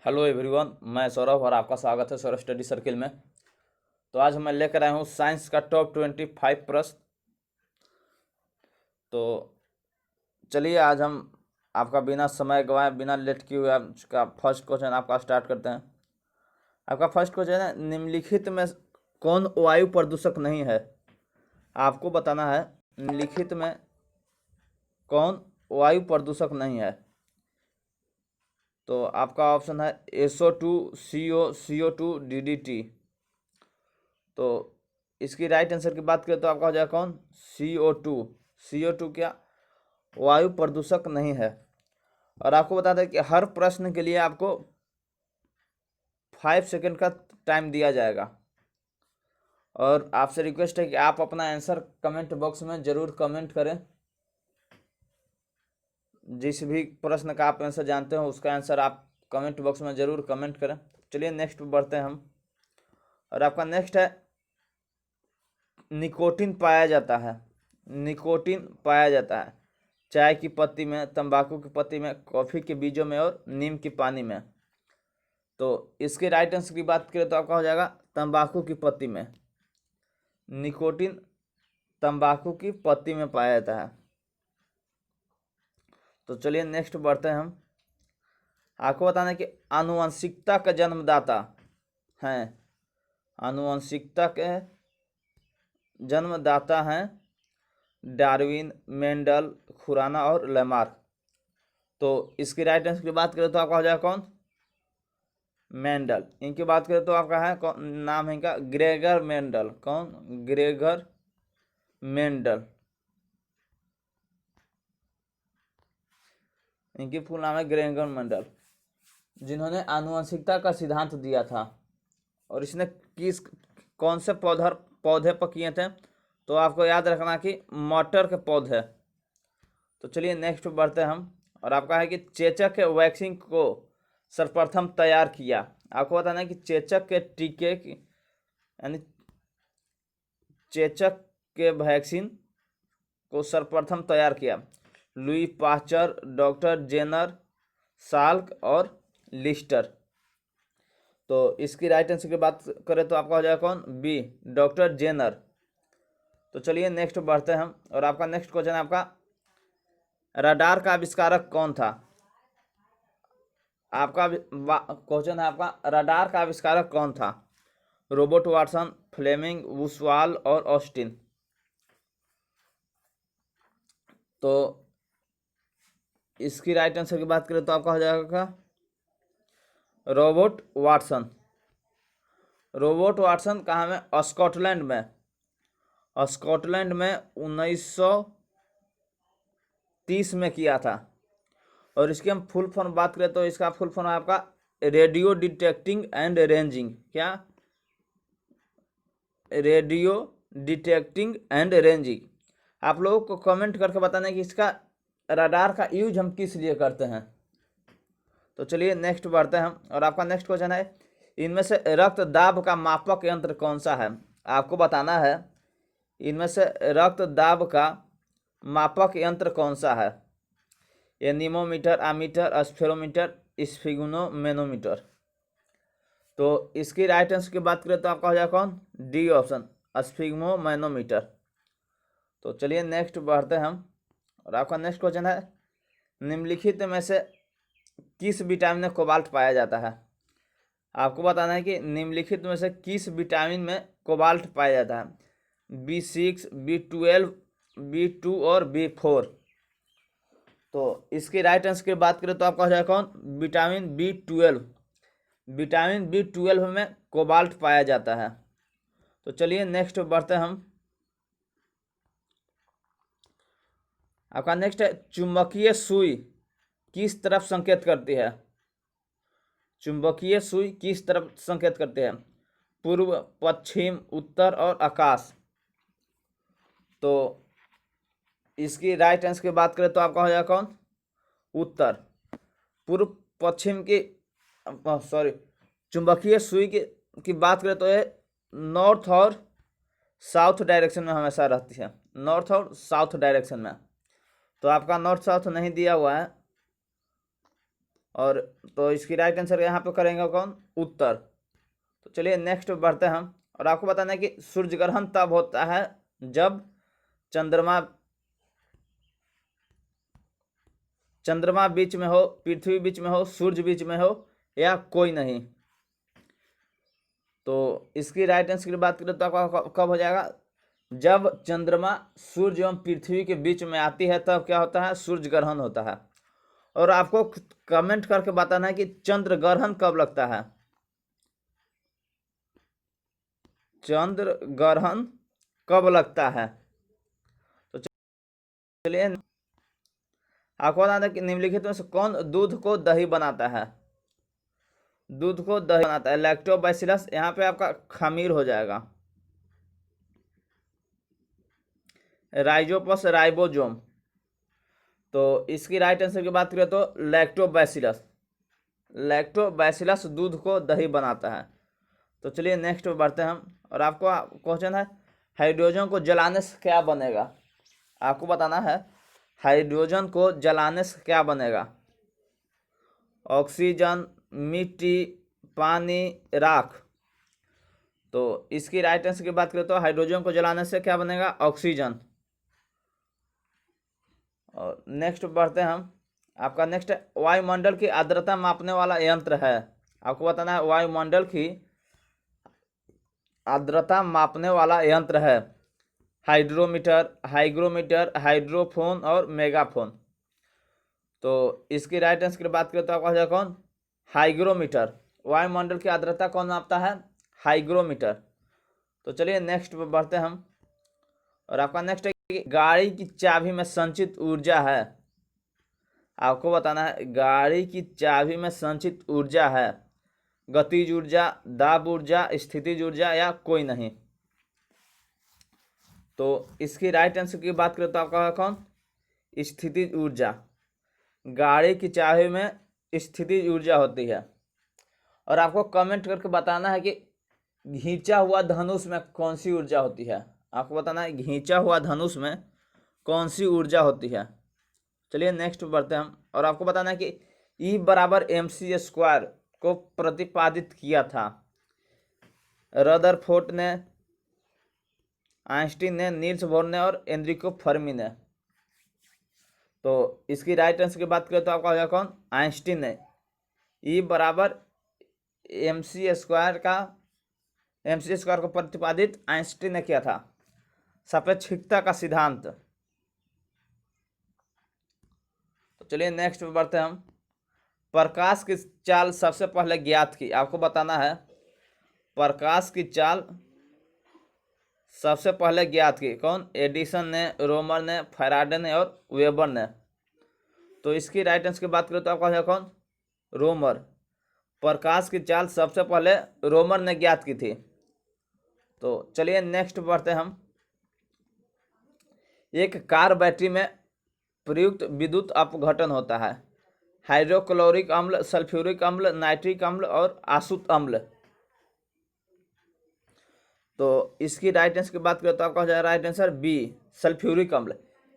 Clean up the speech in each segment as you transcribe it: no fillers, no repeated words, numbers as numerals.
Hello everyone, मैं सौरभ और आपका स्वागत है सौरभ स्टडी सर्किल में। तो आज मैं लेकर आया हूँ साइंस का टॉप 25 प्रश्न। तो चलिए आज हम आपका बिना समय गवाए बिना लेट किए हुए आपका फर्स्ट क्वेश्चन आपका स्टार्ट करते हैं। आपका फर्स्ट क्वेश्चन है, निम्नलिखित में कौन वायु प्रदूषक नहीं है? आपको बताना है निम्नलिखित में कौन वायु प्रदूषक नहीं है। तो आपका ऑप्शन है SO2, CO, CO2, DDT। तो इसकी राइट आंसर की बात करें तो आपका हो जाएगा कौन? CO2। CO2 क्या वायु प्रदूषक नहीं है। और आपको बता दें कि हर प्रश्न के लिए आपको 5 सेकंड का टाइम दिया जाएगा। और आपसे रिक्वेस्ट है कि आप अपना आंसर कमेंट बॉक्स में ज़रूर कमेंट करें। जिस भी प्रश्न का आप आंसर जानते हो उसका आंसर आप कमेंट बॉक्स में ज़रूर कमेंट करें। चलिए नेक्स्ट बढ़ते हैं हम। और आपका नेक्स्ट है, निकोटीन पाया जाता है। निकोटीन पाया जाता है चाय की पत्ती में, तंबाकू की पत्ती में, कॉफ़ी के बीजों में और नीम की पानी में। तो इसके राइट आंसर की बात करें तो आपका हो जाएगा तंबाकू की पत्ती में। निकोटीन तंबाकू की पत्ती में पाया जाता है। तो चलिए नेक्स्ट बढ़ते हैं हम। आपको बताना है कि आनुवंशिकता का जन्मदाता हैं, आनुवंशिकता के जन्मदाता हैं डार्विन, मेंडल, खुराना और लेमार्क। तो इसकी राइट आंसर की बात करें तो आपका हो जाएगा कौन? मेंडल। इनकी बात करें तो आपका है नाम है इनका ग्रेगर मेंडल। कौन? Gregor Mendel. इनकी फुल नाम है ग्रेगर मेंडल, जिन्होंने आनुवंशिकता का सिद्धांत दिया था। और इसने किस कौन से पौधे पर किए थे? तो आपको याद रखना कि मटर के पौधे। तो चलिए नेक्स्ट बढ़ते हैं हम। और आपका है कि चेचक के वैक्सीन को सर्वप्रथम तैयार किया। आपको बताना है कि चेचक के टीके की यानी चेचक के वैक्सीन को सर्वप्रथम तैयार किया Louis Pasteur, doctor Jenner, Salk और लिस्टर। तो इसकी राइट आंसर की बात करें तो आपका हो जाएगा कौन? B, doctor Jenner. तो चलिए नेक्स्ट बढ़ते हैं हम। और आपका नेक्स्ट क्वेश्चन है आपका, रडार का आविष्कारक कौन था? आपका क्वेश्चन है आपका, रडार का आविष्कारक कौन था? रॉबर्ट वाटसन, फ्लेमिंग, वुसवाल और ऑस्टिन। तो इसकी राइट आंसर की बात करें तो आपका हो जाएगा रॉबर्ट वाटसन। रॉबर्ट वाटसन कहाँ में? स्कॉटलैंड में। स्कॉटलैंड में 1930 में किया था। और इसकी हम फुल फॉर्म बात करें तो इसका फुल फॉर्म है आपका रेडियो डिटेक्टिंग एंड रेंजिंग। क्या? Radio detecting and ranging. आप लोगों को कमेंट करके बताना है कि इसका रडार का यूज हम किस लिए करते हैं। तो चलिए नेक्स्ट बढ़ते हैं हम। और आपका नेक्स्ट क्वेश्चन है, इनमें से रक्त दाब का मापक यंत्र कौन सा है? आपको बताना है इनमें से रक्त दाब का मापक यंत्र कौन सा है? Anemometer, ammeter, spherometer, स्फिग्नोमेनोमीटर। तो इसकी राइट आंसर की बात करें तो आपका हो जाएगा कौन? D option, स्फिग्नोमेनोमीटर। तो चलिए नेक्स्ट बढ़ते हैं हम। और आपका नेक्स्ट क्वेश्चन है, निम्नलिखित में से किस विटामिन में कोबाल्ट पाया जाता है? आपको बताना है कि निम्नलिखित में से किस विटामिन में कोबाल्ट पाया जाता है? B6, B12, B2 और B4। तो इसकी राइट आंसर की बात करें तो आपका हो जाएगा कौन? Vitamin B12। विटामिन B12 में कोबाल्ट पाया जाता है। तो चलिए नेक्स्ट बढ़ते हैं हम। आपका नेक्स्ट है, चुंबकीय सुई किस तरफ संकेत करती है? चुंबकीय सुई किस तरफ संकेत करते हैं? पूर्व, पश्चिम, उत्तर और आकाश। तो इसकी राइट आंसर की बात करें तो आपका हो जाएगा कौन? उत्तर। पूर्व पश्चिम की सॉरी चुंबकीय सुई की बात करें तो ये नॉर्थ और साउथ डायरेक्शन में हमेशा रहती है, नॉर्थ और साउथ डायरेक्शन में। तो आपका नॉर्थ साउथ नहीं दिया हुआ है, और तो इसकी राइट आंसर यहाँ पे करेंगे कौन, उत्तर। तो चलिए नेक्स्ट बढ़ते हैं हम, और आपको बताना है कि सूर्य ग्रहण तब होता है जब चंद्रमा बीच में हो, पृथ्वी बीच में हो, सूर्य बीच में हो, या कोई नहीं। तो इसकी राइट आंसर की बात करें तो आपका कब हो जाएगा, जब चंद्रमा सूर्य एवं पृथ्वी के बीच में आती है तब क्या होता है, सूर्य ग्रहण होता है। और आपको कमेंट करके बताना है कि चंद्र ग्रहण कब लगता है, चंद्र ग्रहण कब लगता है। तो चलिए आपको बताना है कि निम्नलिखित में से कौन दूध को दही बनाता है, दूध को दही बनाता है। लैक्टोबैसिलस, यहाँ पे आपका खमीर हो जाएगा। राइजोपस राइबोसोम, तो इसकी राइट आंसर की बात करें तो लैक्टोबैसिलस, लैक्टोबैसिलस दूध को दही बनाता है। तो चलिए नेक्स्ट बढ़ते हैं हम, और आपको क्वेश्चन है हाइड्रोजन को जलाने से क्या बनेगा। आपको बताना है हाइड्रोजन को जलाने से क्या बनेगा, ऑक्सीजन, मिट्टी, पानी, राख। तो इसकी राइट आंसर की बात करें तो हाइड्रोजन को जलाने से क्या बनेगा, ऑक्सीजन। और नेक्स्ट बढ़ते हैं हम, आपका नेक्स्ट है वायुमंडल की आर्द्रता मापने वाला यंत्र है। आपको बताना है वायुमंडल की आर्द्रता मापने वाला यंत्र है हाइड्रोमीटर, हाइग्रोमीटर, हाइड्रोफोन और मेगाफोन। तो इसकी राइट आंसर की बात करें तो आपका हो जाएगा कौन, हाइग्रोमीटर। वायुमंडल की आर्द्रता कौन मापता है, हाइग्रोमीटर। तो चलिए नेक्स्ट पर बढ़ते हैं हम, और आपका नेक्स्ट है कि गाड़ी की चाबी में संचित ऊर्जा है। आपको बताना है गाड़ी की चाबी में संचित ऊर्जा है गतिज ऊर्जा, दाब ऊर्जा, स्थितिज ऊर्जा, या कोई नहीं। तो इसकी राइट आंसर की बात करें तो आपका कौन, स्थितिज ऊर्जा। गाड़ी की चाबी में स्थितिज ऊर्जा होती है। और आपको कमेंट करके बताना है कि घिंचा हुआ धनुष में कौन सी ऊर्जा होती है। आपको बताना है घिंचा हुआ धनुष में कौन सी ऊर्जा होती है। चलिए नेक्स्ट बढ़ते हैं हम, और आपको बताना है कि E बराबर mc² को प्रतिपादित किया था रदरफोर्ड ने, आइंस्टीन ने, नील्स बोर ने और एनरिको फर्मी ने। तो इसकी राइट आंसर की बात करें तो आपका हो जाएगा कौन, आइंस्टीन ने। E बराबर mc² को प्रतिपादित आइंस्टीन ने किया था, सापेक्षिकता का सिद्धांत। तो चलिए नेक्स्ट पे बढ़ते हैं हम, प्रकाश की चाल सबसे पहले ज्ञात की। आपको बताना है प्रकाश की चाल सबसे पहले ज्ञात की कौन, एडिसन ने, रोमर ने, फैराडे ने और वेबर ने। तो इसकी राइट आंसर की बात करें तो आपका है कौन, रोमर। प्रकाश की चाल सबसे पहले रोमर ने ज्ञात की थी। तो चलिए नेक्स्ट बढ़ते हैं हम, एक कार बैटरी में प्रयुक्त विद्युत अपघटन होता है हाइड्रोक्लोरिक अम्ल, सल्फ्यूरिक अम्ल, नाइट्रिक अम्ल और आसुत अम्ल। तो इसकी राइट आंसर की बात करें तो आपका हो जाएगा राइट आंसर बी, सल्फ्यूरिक अम्ल।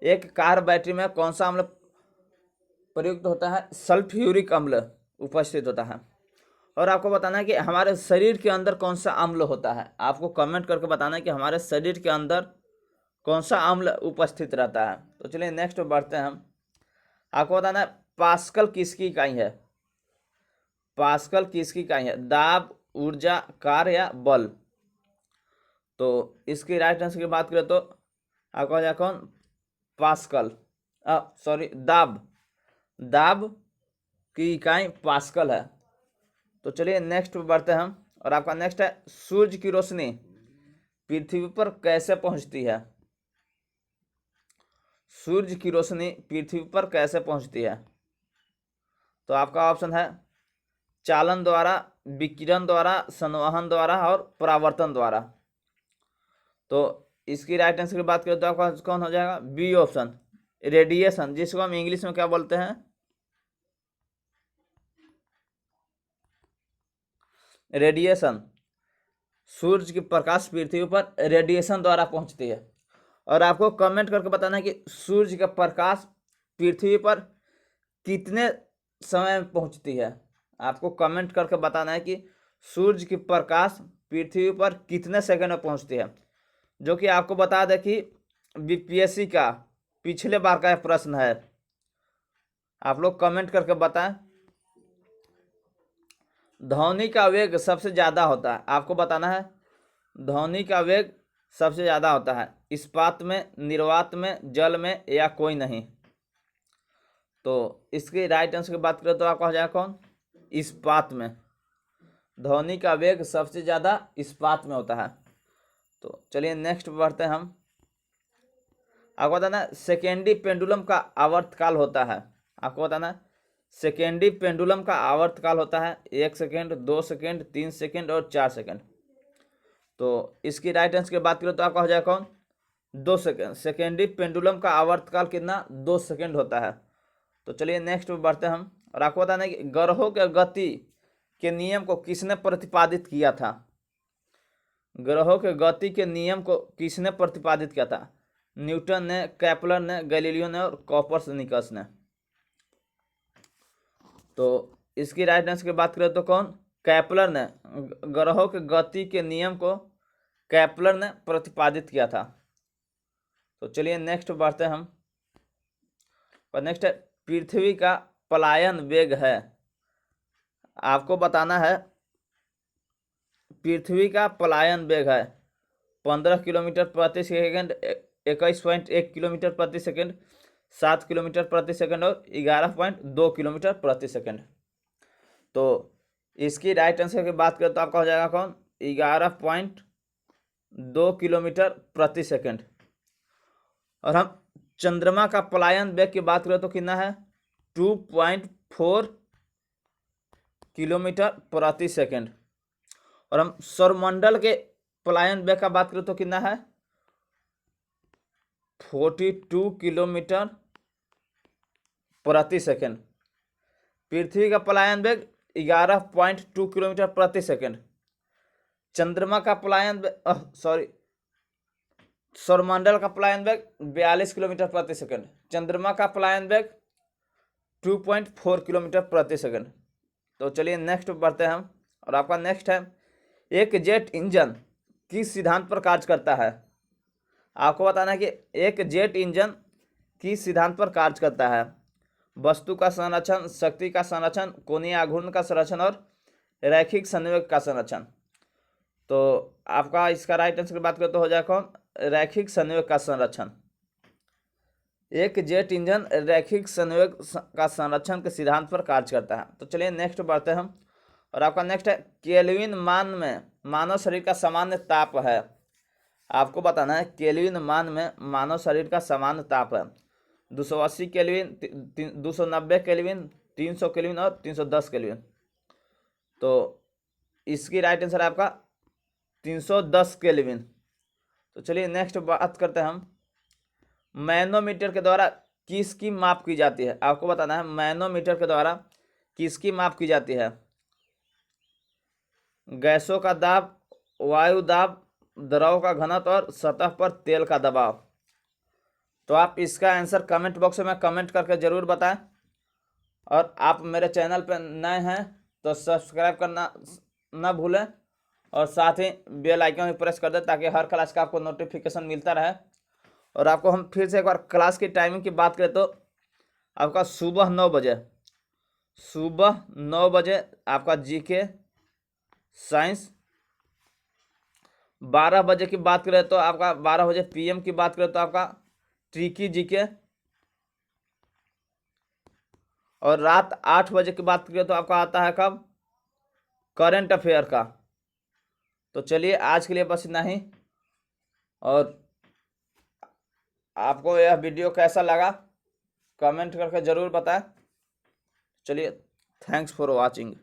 एक कार बैटरी में कौन सा अम्ल प्रयुक्त होता है, सल्फ्यूरिक अम्ल उपस्थित होता है। और आपको बताना है कि हमारे शरीर के अंदर कौन सा अम्ल होता है। आपको कमेंट करके बताना है कि हमारे शरीर के अंदर कौन सा अम्ल उपस्थित रहता है। तो चलिए नेक्स्ट बढ़ते हैं हम, आपको बताना है पास्कल किसकी इकाई है, पास्कल किसकी इकाई है, दाब, ऊर्जा, कार्य या बल। तो इसकी राइट आंसर की बात करें तो आपको हो जाएगा कौन, पास्कल, सॉरी दाब, दाब की इकाई पास्कल है। तो चलिए नेक्स्ट बढ़ते हैं हम, और आपका नेक्स्ट है सूर्य की रोशनी पृथ्वी पर कैसे पहुंचती है, सूर्य की रोशनी पृथ्वी पर कैसे पहुंचती है। तो आपका ऑप्शन है चालन द्वारा, विकिरण द्वारा, संवहन द्वारा और परावर्तन द्वारा। तो इसकी राइट आंसर की बात करें तो आपका कौन हो जाएगा, बी ऑप्शन, रेडिएशन, जिसको हम इंग्लिश में क्या बोलते हैं, रेडिएशन। सूर्य की प्रकाश पृथ्वी पर रेडिएशन द्वारा पहुंचती है। और आपको कमेंट करके बताना है कि सूर्य का प्रकाश पृथ्वी पर कितने समय में पहुंचती है। आपको कमेंट करके बताना है कि सूर्य की प्रकाश पृथ्वी पर कितने सेकंड में पहुंचती है, जो कि आपको बता दें कि बीपीएससी का पिछले बार का यह प्रश्न है। आप लोग कमेंट करके बताएं। ध्वनि का वेग सबसे ज़्यादा होता है, आपको बताना है ध्वनि का वेग सबसे ज़्यादा होता है इस्पात में, निर्वात में, जल में या कोई नहीं। तो इसकी राइट आंसर की बात करें तो आपका हो जाएगा कौन? इस्पात में। ध्वनि का वेग सबसे ज़्यादा इस्पात में होता है। तो चलिए नेक्स्ट बढ़ते हैं हम। आपको बताना सेकेंडी पेंडुलम का आवर्तकाल होता है। आपको बताना सेकेंडी पेंडुलम का आवर्तकाल होता है 1 सेकेंड, 2 सेकेंड, 3 सेकेंड और 4 सेकेंड। तो इसकी राइट आंसर की बात करें तो आपका हो जाएगा कौन? 2 सेकेंड। सेकेंडी पेंडुलम का आवर्तकाल कितना? 2 सेकेंड होता है। तो चलिए नेक्स्ट में बढ़ते हैं हम। और आपको बताना है कि ग्रहों के गति के नियम को किसने प्रतिपादित किया था? ग्रहों के गति के नियम को किसने प्रतिपादित किया था? न्यूटन ने, केपलर ने, गैलीलियो ने और कोपर्निकस ने। तो इसकी राइट आंसर की बात करें तो कौन? केपलर ने। ग्रहों के गति के नियम को केपलर ने प्रतिपादित किया था। तो चलिए नेक्स्ट बढ़ते हैं हम। और नेक्स्ट है पृथ्वी का पलायन वेग है। आपको बताना है पृथ्वी का पलायन वेग है 15 किलोमीटर प्रति सेकंड, 21.1 किलोमीटर प्रति सेकंड, 7 किलोमीटर प्रति सेकंड और 11.2 किलोमीटर प्रति सेकंड। तो इसकी राइट आंसर की बात करें तो आपका हो जाएगा कौन? 11.2 किलोमीटर प्रति सेकंड। और हम चंद्रमा का पलायन वेग की बात करें तो कितना है? 2.4 किलोमीटर प्रति सेकंड। और हम सौरमंडल के पलायन वेग का बात करें तो कितना है? 42 किलोमीटर प्रति सेकंड। पृथ्वी का पलायन वेग 11.2 किलोमीटर प्रति सेकंड। चंद्रमा का पलायन सौरमंडल का पलायन वेग 42 किलोमीटर प्रति सेकंड। चंद्रमा का पलायन वेग 2.4 किलोमीटर प्रति सेकंड। तो चलिए नेक्स्ट बढ़ते हैं हम। और आपका नेक्स्ट है एक जेट इंजन किस सिद्धांत पर कार्य करता है? आपको बताना है कि एक जेट इंजन किस सिद्धांत पर कार्य करता है? वस्तु का संरक्षण, शक्ति का संरक्षण, कोणीय आघूर्ण का संरक्षण और रैखिक संवेग का संरक्षण। तो आपका इसका राइट आंसर की बात करें तो हो जाएगा कौन? रैखिक संवेग का संरक्षण। एक जेट इंजन रैखिक संवेग का संरक्षण के सिद्धांत पर कार्य करता है। तो चलिए नेक्स्ट बढ़ते हैं हम। और आपका नेक्स्ट है केल्विन मान में मानव शरीर का सामान्य ताप है। आपको बताना है केल्विन मान में मानव शरीर का सामान्य ताप है 280 केल्विन, 290 केल्विन, 300 केल्विन और 310 केल्विन। तो इसकी राइट आंसर है आपका 310 केल्विन। तो चलिए नेक्स्ट बात करते हैं हम। मैनोमीटर के द्वारा किसकी माप की जाती है? आपको बताना है मैनोमीटर के द्वारा किसकी माप की जाती है? गैसों का दाब, वायु दाब, द्रव का घनत्व और सतह पर तेल का दबाव। तो आप इसका आंसर कमेंट बॉक्स में कमेंट करके ज़रूर बताएं। और आप मेरे चैनल पर नए हैं तो सब्सक्राइब करना ना भूलें और साथ ही बेल आइकन भी प्रेस कर दें ताकि हर क्लास का आपको नोटिफिकेशन मिलता रहे। और आपको हम फिर से एक बार क्लास की टाइमिंग की बात करें तो आपका सुबह 9 बजे, सुबह 9 बजे आपका जीके साइंस। 12 बजे की बात करें तो आपका 12 बजे पीएम की बात करें तो आपका ट्रिकी जीके। और रात 8 बजे की बात करें तो आपका आता है कब? करंट अफेयर का। तो चलिए आज के लिए बस इतना ही। और आपको यह वीडियो कैसा लगा कमेंट करके ज़रूर बताएं। चलिए थैंक्स फॉर वॉचिंग।